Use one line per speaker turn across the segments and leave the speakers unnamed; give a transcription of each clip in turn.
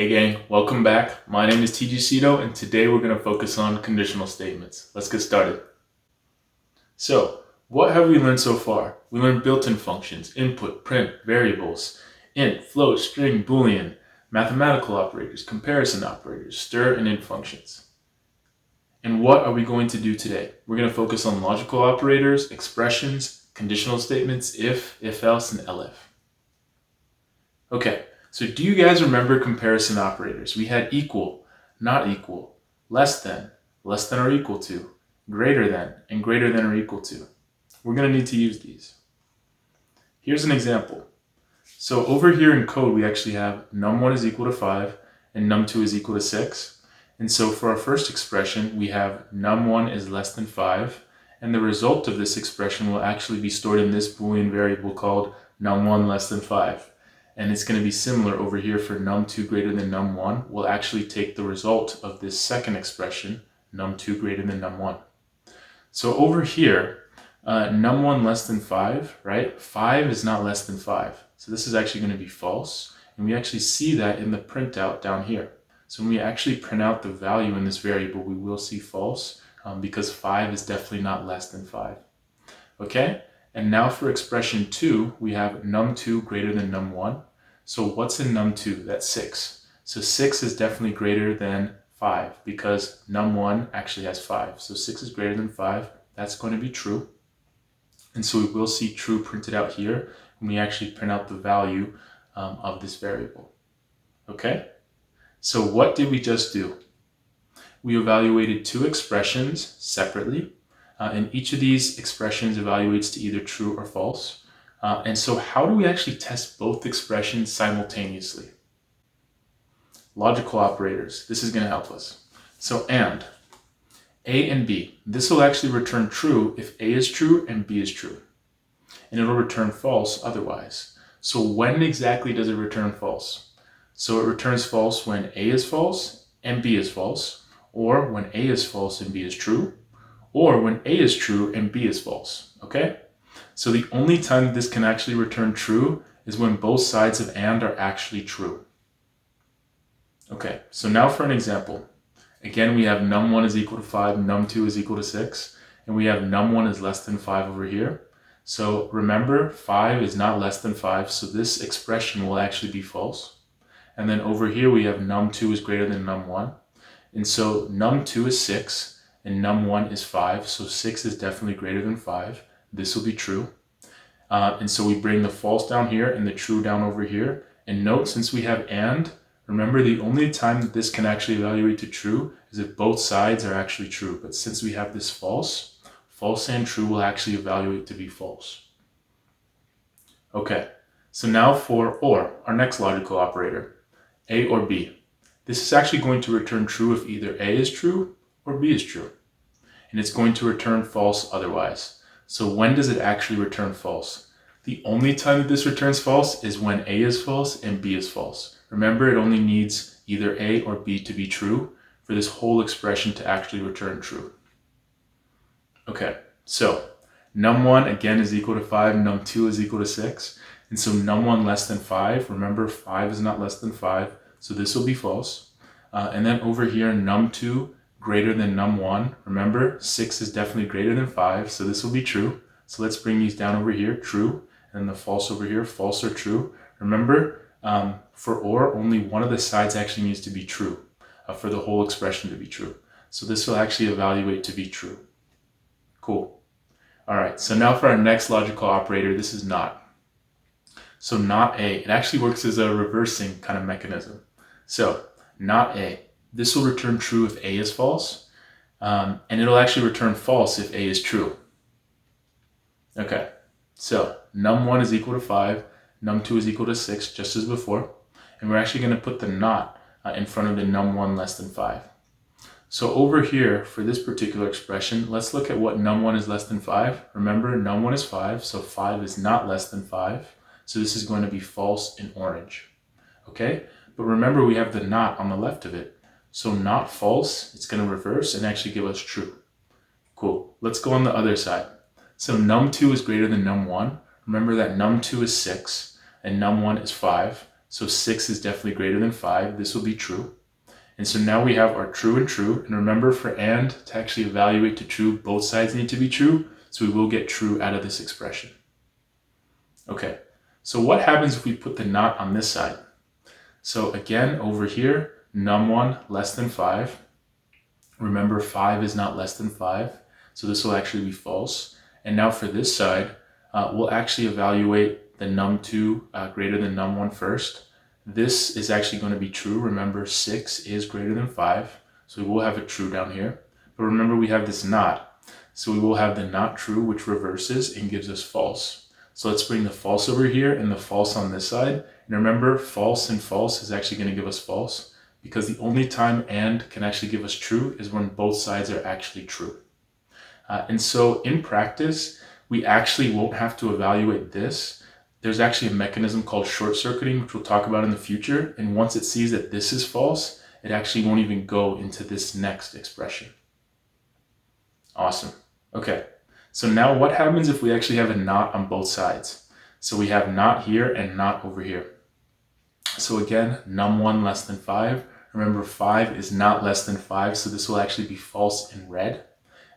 Hey gang, welcome back. My name is TG Sido and today we're going to focus on conditional statements. Let's get started. So, what have we learned so far? We learned built-in functions, input, print, variables, int, float, string, boolean, mathematical operators, comparison operators, stir, and int functions. And what are we going to do today? We're going to focus on logical operators, expressions, conditional statements, if else, and elif. Okay. So do you guys remember comparison operators? We had equal, not equal, less than or equal to, greater than, and greater than or equal to. We're going to need to use these. Here's an example. So over here in code, we actually have num1 is equal to 5 and num2 is equal to 6. And so for our first expression, we have num1 is less than 5. And the result of this expression will actually be stored in this Boolean variable called num1 less than 5. And it's going to be similar over here for num2 greater than num1. We'll actually take the result of this second expression, num2 greater than num1. So over here, num1 less than 5, right? 5 is not less than 5. So this is actually going to be false. And we actually see that in the printout down here. So when we actually print out the value in this variable, we will see false because 5 is definitely not less than 5. Okay? And now for expression 2, we have num2 greater than num1. So what's in num2? That's 6. So 6 is definitely greater than 5 because num1 actually has 5. So 6 is greater than 5. That's going to be true. And so we will see true printed out here when we actually print out the value of this variable. Okay? So what did we just do? We evaluated two expressions separately. And each of these expressions evaluates to either true or false. And so how do we actually test both expressions simultaneously? Logical operators. This is going to help us. So and A and B. This will actually return true if A is true and B is true. And it'll return false otherwise. So when exactly does it return false? So it returns false when A is false and B is false, or when A is false and B is true, or when A is true and B is false, okay? So the only time this can actually return true is when both sides of and are actually true. Okay, so now for an example. Again, we have num1 is equal to 5, num2 is equal to 6, and we have num1 is less than 5 over here. So remember, 5 is not less than 5, so this expression will actually be false. And then over here we have num2 is greater than num1. And so num2 is 6. And num1 is 5, so 6 is definitely greater than 5. This will be true. And so we bring the false down here and the true down over here. And note, since we have and, remember the only time that this can actually evaluate to true is if both sides are actually true. But since we have this false, false and true will actually evaluate to be false. Okay, so now for or, our next logical operator, A or B. This is actually going to return true if either A is true or B is true. And it's going to return false otherwise. So when does it actually return false? The only time that this returns false is when A is false and B is false. Remember, it only needs either A or B to be true for this whole expression to actually return true. Okay, so num1 again is equal to 5, num2 is equal to 6. And so num1 less than 5, remember 5 is not less than 5, so this will be false. And then over here, num2 greater than num1. Remember, 6 is definitely greater than 5, so this will be true. So let's bring these down over here, true, and the false over here, false or true. Remember, for or, only one of the sides actually needs to be true for the whole expression to be true. So this will actually evaluate to be true. Cool. All right, so now for our next logical operator, this is not. So not A, it actually works as a reversing kind of mechanism. So not A. This will return true if A is false, and it'll actually return false if A is true. Okay, so num1 is equal to 5, num2 is equal to 6, just as before, and we're actually going to put the not in front of the num1 less than 5. So over here, for this particular expression, let's look at what num1 is less than 5. Remember, num1 is 5, so 5 is not less than 5, so this is going to be false in orange. Okay, but remember we have the not on the left of it. So not false, it's going to reverse and actually give us true. Cool. Let's go on the other side. So num2 is greater than num1. Remember that num2 is 6 and num1 is 5. So 6 is definitely greater than 5. This will be true. And so now we have our true and true. And remember, for and to actually evaluate to true, both sides need to be true. So we will get true out of this expression. Okay, so what happens if we put the not on this side? So again, over here, num1 less than 5. Remember, 5 is not less than 5. So this will actually be false. And now for this side, we'll actually evaluate the num2 greater than num1 first. This is actually going to be true. Remember, 6 is greater than 5. So we will have a true down here. But remember, we have this not. So we will have the not true, which reverses and gives us false. So let's bring the false over here and the false on this side. And remember, false and false is actually going to give us false, because the only time and can actually give us true is when both sides are actually true. And so in practice, we actually won't have to evaluate this. There's actually a mechanism called short circuiting, which we'll talk about in the future. And once it sees that this is false, it actually won't even go into this next expression. Awesome. Okay. So now what happens if we actually have a not on both sides? So we have not here and not over here. So again, num1 less than 5. Remember, 5 is not less than 5, so this will actually be false in red.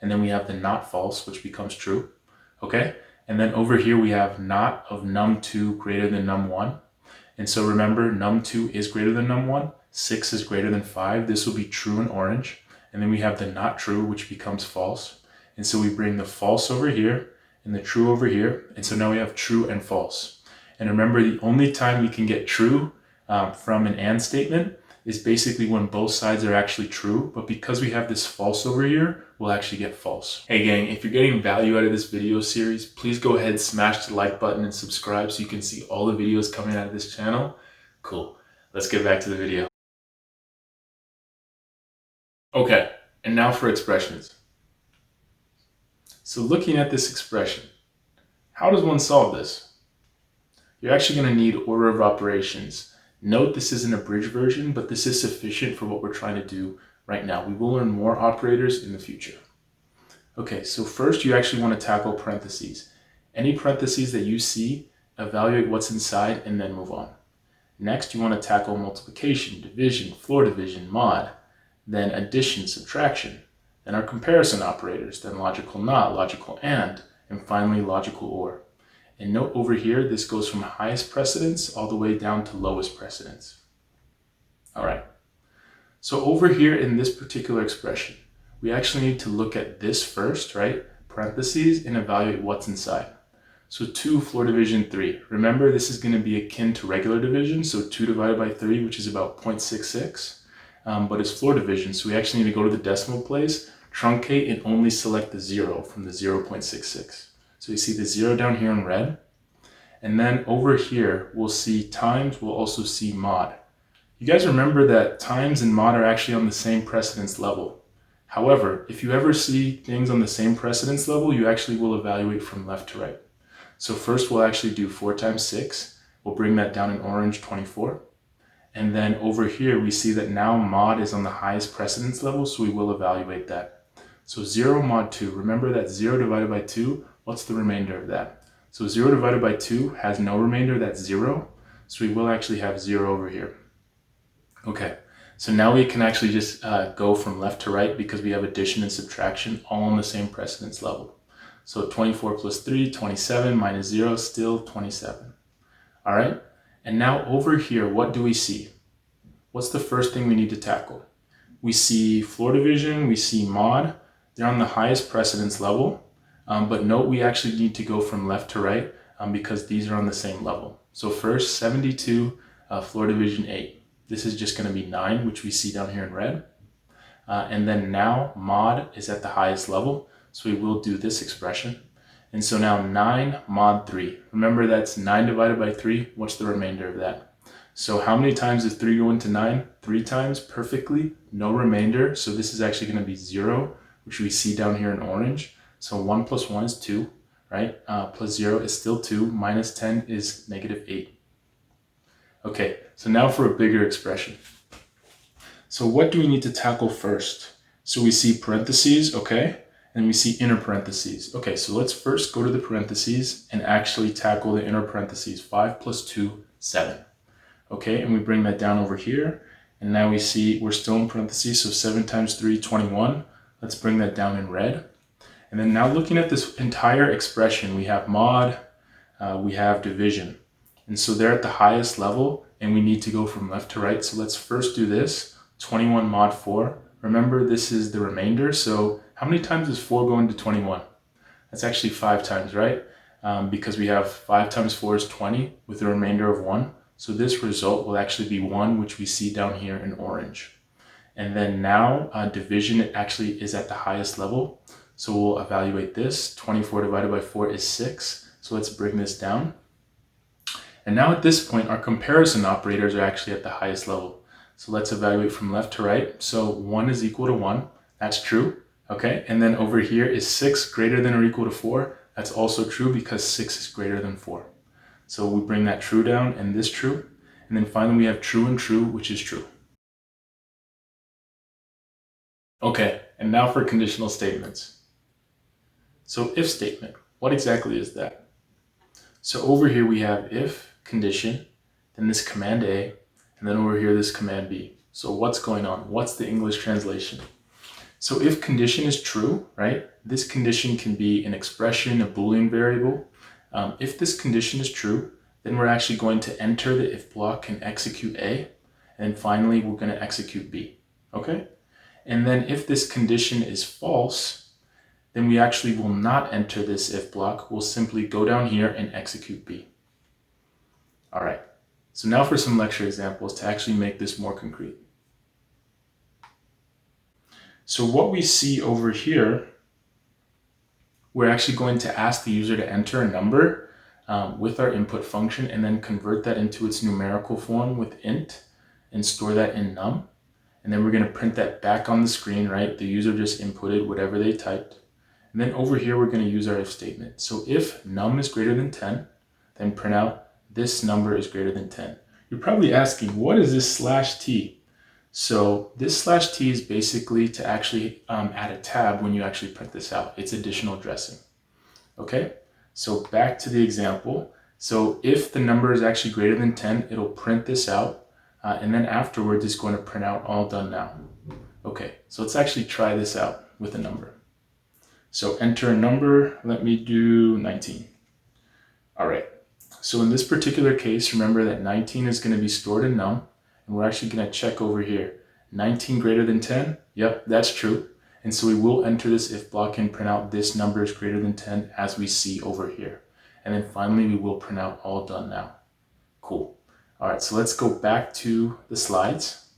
And then we have the not false, which becomes true. Okay? And then over here we have not of num2 greater than num1. And so remember, num2 is greater than num1. 6 is greater than 5. This will be true in orange. And then we have the not true, which becomes false. And so we bring the false over here and the true over here. And so now we have true and false. And remember, the only time we can get true from an and statement is basically when both sides are actually true. But because we have this false over here, we'll actually get false. Hey gang, if you're getting value out of this video series, please go ahead, smash the like button and subscribe so you can see all the videos coming out of this channel. Cool. Let's get back to the video. Okay, and now for expressions. So looking at this expression, how does one solve this? You're actually going to need order of operations. Note this is an abridged version, but this is sufficient for what we're trying to do right now. We will learn more operators in the future. Okay, so first you actually want to tackle parentheses. Any parentheses that you see, evaluate what's inside and then move on. Next, you want to tackle multiplication, division, floor division, mod, then addition, subtraction, then our comparison operators, then logical not, logical and finally logical or. And note over here, this goes from highest precedence all the way down to lowest precedence. All right. So over here in this particular expression, we actually need to look at this first, right? Parentheses, and evaluate what's inside. So 2 floor division 3. Remember, this is going to be akin to regular division. So 2 divided by 3, which is about 0.66. But it's floor division. So we actually need to go to the decimal place, truncate, and only select the 0 from the 0.66. So you see the 0 down here in red. And then over here, we'll see times, we'll also see mod. You guys remember that times and mod are actually on the same precedence level. However, if you ever see things on the same precedence level, you actually will evaluate from left to right. So first we'll actually do 4 times 6. We'll bring that down in orange, 24. And then over here, we see that now mod is on the highest precedence level, so we will evaluate that. So 0 mod 2, remember that 0 divided by 2, what's the remainder of that? So 0 divided by 2 has no remainder, that's 0. So we will actually have 0 over here. Okay, so now we can actually just go from left to right because we have addition and subtraction all on the same precedence level. So 24 plus 3, 27, minus 0, still 27. All right, and now over here, what do we see? What's the first thing we need to tackle? We see floor division, we see mod. They're on the highest precedence level, but note we actually need to go from left to right because these are on the same level. So first, 72, floor division 8. This is just going to be 9, which we see down here in red. And then now mod is at the highest level, so we will do this expression. And so now 9 mod 3. Remember, that's 9 divided by 3. What's the remainder of that? So how many times does 3 go into 9? 3 times, perfectly, no remainder. So this is actually going to be 0, which we see down here in orange. So 1 plus 1 is 2, right? Plus 0 is still 2, minus 10 is negative 8. Okay, so now for a bigger expression. So what do we need to tackle first? So we see parentheses, okay? And we see inner parentheses. Okay, so let's first go to the parentheses and actually tackle the inner parentheses. 5 plus 2, 7. Okay, and we bring that down over here. And now we see we're still in parentheses, so 7 times 3, 21. Let's bring that down in red. And then now looking at this entire expression, we have mod, we have division. And so they're at the highest level, and we need to go from left to right. So let's first do this, 21 mod 4. Remember, this is the remainder, so how many times does 4 go into 21? That's actually 5 times, right? Because we have 5 times 4 is 20 with a remainder of 1. So this result will actually be 1, which we see down here in orange. And then now division actually is at the highest level. So we'll evaluate this. 24 divided by 4 is 6. So let's bring this down. And now at this point, our comparison operators are actually at the highest level. So let's evaluate from left to right. So 1 is equal to 1. That's true. Okay. And then over here is 6 greater than or equal to 4. That's also true because 6 is greater than 4. So we bring that true down and this true. And then finally we have true and true, which is true. Okay, and now for conditional statements. So if statement, what exactly is that? So over here we have if condition, then this command A, and then over here this command B. So what's going on? What's the English translation? So if condition is true, right? This condition can be an expression, a Boolean variable. If this condition is true, then we're actually going to enter the if block and execute A, and finally we're going to execute B, okay? And then if this condition is false, then we actually will not enter this if block. We'll simply go down here and execute B. All right, so now for some lecture examples to actually make this more concrete. So what we see over here, we're actually going to ask the user to enter a number with our input function and then convert that into its numerical form with int and store that in num. And then we're going to print that back on the screen, right? The user just inputted whatever they typed. And then over here, we're going to use our if statement. So if num is greater than 10, then print out this number is greater than 10. You're probably asking, what is this /t? So this /t is basically to actually add a tab when you actually print this out. It's additional addressing. Okay, so back to the example. So if the number is actually greater than 10, it'll print this out. And then afterwards, it's going to print out all done now. Okay, so let's actually try this out with a number. So enter a number, let me do 19. All right, so in this particular case, remember that 19 is going to be stored in num, and we're actually going to check over here. 19 greater than 10? Yep, that's true. And so we will enter this if block and print out this number is greater than 10 as we see over here. And then finally, we will print out all done now. Cool. All right, so let's go back to the slides.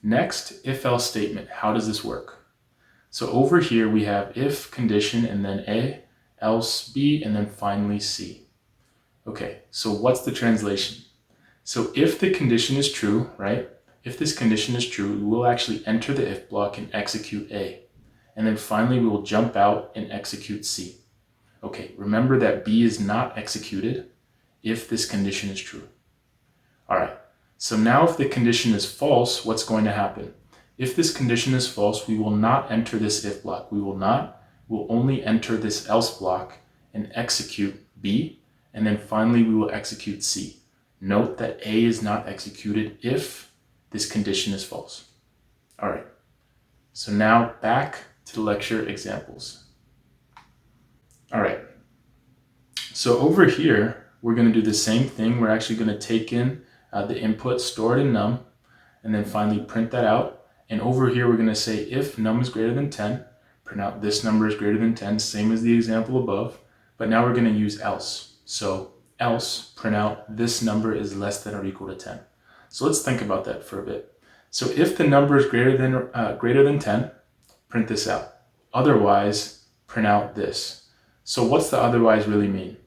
Next, if-else statement. How does this work? So over here, we have if condition and then A, else B, and then finally C. Okay, so what's the translation? So if the condition is true, right? If this condition is true, we will actually enter the if block and execute A. And then finally, we will jump out and execute C. Okay, remember that B is not executed if this condition is true. All right, so now if the condition is false, what's going to happen? If this condition is false, we will not enter this if block. We'll only enter this else block and execute B, and then finally we will execute C. Note that A is not executed if this condition is false. All right, so now back to the lecture examples. All right, so over here, we're going to do the same thing. We're actually going to take in the input stored in num, and then finally print that out. And over here, we're going to say if num is greater than 10, print out this number is greater than 10, same as the example above. But now we're going to use else. So else, print out this number is less than or equal to 10. So let's think about that for a bit. So if the number is greater than 10, print this out. Otherwise, print out this. So what's the otherwise really mean?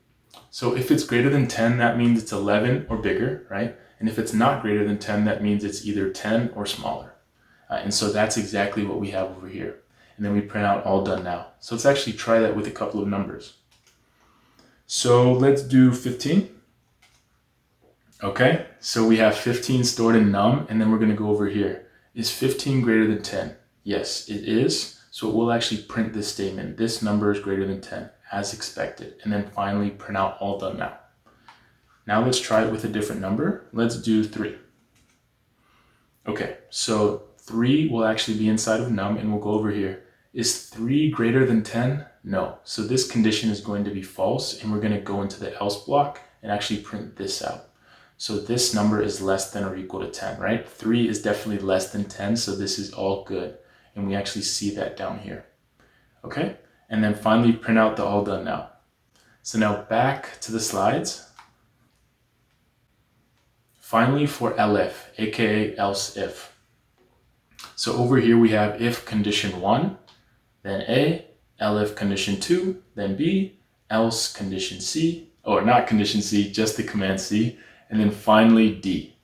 So if it's greater than 10, that means it's 11 or bigger, right? And if it's not greater than 10, that means it's either 10 or smaller. And so that's exactly what we have over here. And then we print out all done now. So let's actually try that with a couple of numbers. So let's do 15. Okay, so we have 15 stored in num, and then we're going to go over here. Is 15 greater than 10? Yes, it is. So we'll actually print this statement. This number is greater than 10, as expected. And then finally print out all done now. Now let's try it with a different number. Let's do 3. Okay, so 3 will actually be inside of num, and we'll go over here. Is 3 greater than 10? No. So this condition is going to be false, and we're going to go into the else block and actually print this out. So this number is less than or equal to 10, right? 3 is definitely less than 10, so this is all good. And we actually see that down here. Okay? And then finally print out the all done now. So now back to the slides. Finally for Elif, aka else if. So over here we have if condition 1, then A, elif condition 2, then B, else condition C, or not condition C, just the command C, and then finally D.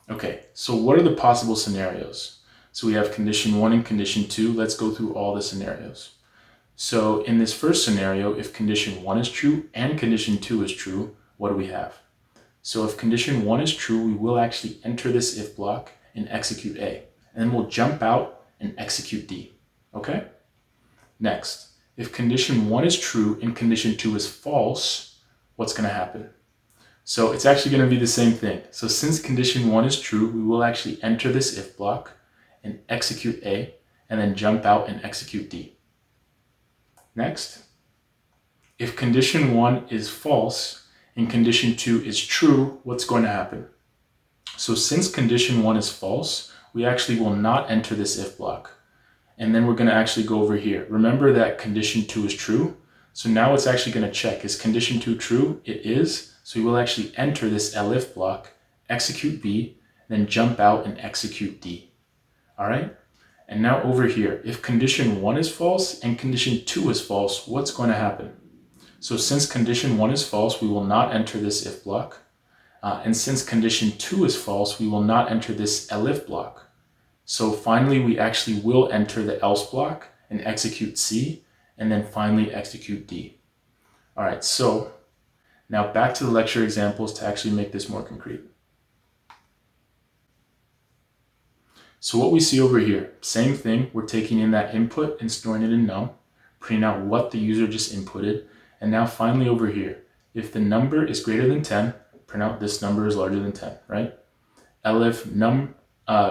Okay, so what are the possible scenarios? So we have condition 1 and condition 2. Let's go through all the scenarios. So in this first scenario, if condition 1 is true and condition 2 is true, what do we have? So if condition 1 is true, we will actually enter this if block and execute A. And then we'll jump out and execute D. Okay? Next, if condition 1 is true and condition 2 is false, what's going to happen? So it's actually going to be the same thing. So since condition 1 is true, we will actually enter this if block and execute A, and then jump out and execute D. Next, if condition 1 is false and condition 2 is true, what's going to happen? So since condition 1 is false, we actually will not enter this if block. And then we're going to actually go over here. Remember that condition 2 is true. So now it's actually going to check, is condition 2 true? It is. So we will actually enter this elif block, execute B, then jump out and execute D. All right? And now over here, if condition 1 is false and condition 2 is false, what's going to happen? So since condition 1 is false, we will not enter this if block. And since condition 2 is false, we will not enter this elif block. So finally, we actually will enter the else block and execute C, and then finally execute D. All right, so now back to the lecture examples to actually make this more concrete. So what we see over here, same thing, we're taking in that input and storing it in num, printing out what the user just inputted, and now finally over here, if the number is greater than 10, print out this number is larger than 10, right? Elif num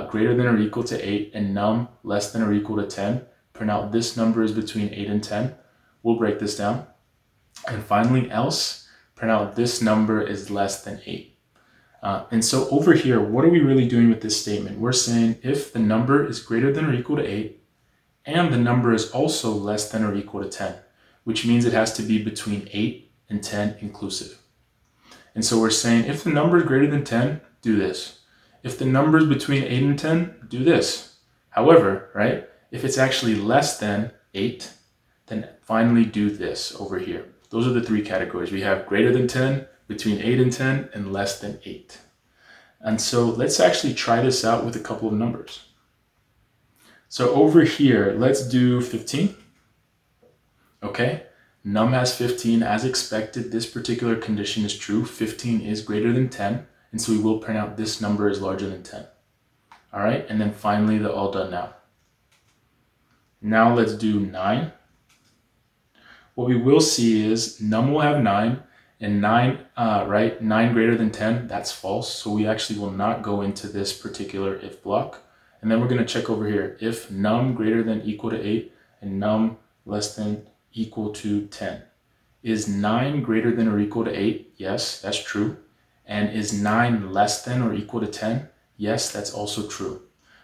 greater than or equal to 8 and num less than or equal to 10, print out this number is between 8 and 10. We'll break this down. And finally else, print out this number is less than 8. And so over here, what are we really doing with this statement? We're saying if the number is greater than or equal to 8 and the number is also less than or equal to 10, which means it has to be between 8 and 10 inclusive. And so we're saying if the number is greater than 10, do this. If the number is between 8 and 10, do this. However, right, if it's actually less than 8, then finally do this over here. Those are the 3 categories. We have greater than 10, between 8 and 10, and less than 8. And so let's actually try this out with a couple of numbers. So over here, let's do 15. Okay, num has 15 as expected. This particular condition is true. 15 is greater than 10. And so we will print out this number is larger than 10. All right, and then finally the all done now. Now let's do 9. What we will see is num will have 9, and 9 greater than 10, that's false. So we actually will not go into this particular if block. And then we're going to check over here. If num greater than equal to 8 and num less than equal to 10. Is 9 greater than or equal to 8? Yes, that's true. And is 9 less than or equal to 10? Yes, that's also true.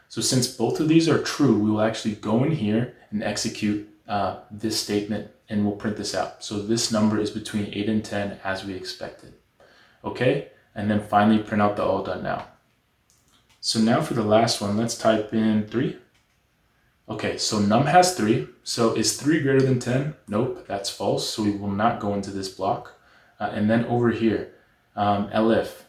So since both of these are true, we will actually go in here and execute this statement, and we'll print this out. So this number is between 8 and 10 as we expected. Okay, and then finally print out the all done now. So now for the last one, let's type in 3. Okay, so num has 3. So is 3 greater than 10? Nope, that's false. So we will not go into this block. And then over here, elif,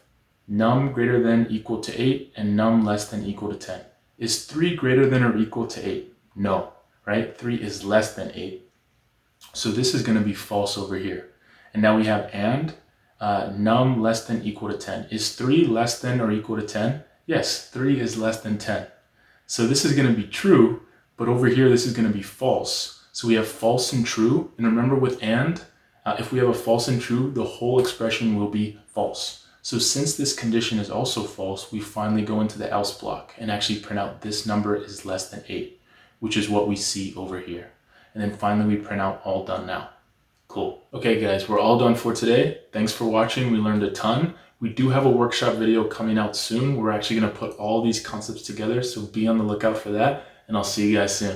num greater than equal to 8 and num less than equal to 10. Is 3 greater than or equal to 8? No, right? 3 is less than 8. So this is going to be false over here. And now we have and num less than equal to 10. Is 3 less than or equal to 10? Yes, 3 is less than 10. So this is going to be true, but over here this is going to be false. So we have false and true. And remember with and, if we have a false and true, the whole expression will be false. So since this condition is also false, we finally go into the else block and actually print out this number is less than 8, which is what we see over here. And then finally we print out all done now. Cool. Okay guys, we're all done for today. Thanks for watching. We learned a ton. We do have a workshop video coming out soon. We're actually going to put all these concepts together, so be on the lookout for that, and I'll see you guys soon.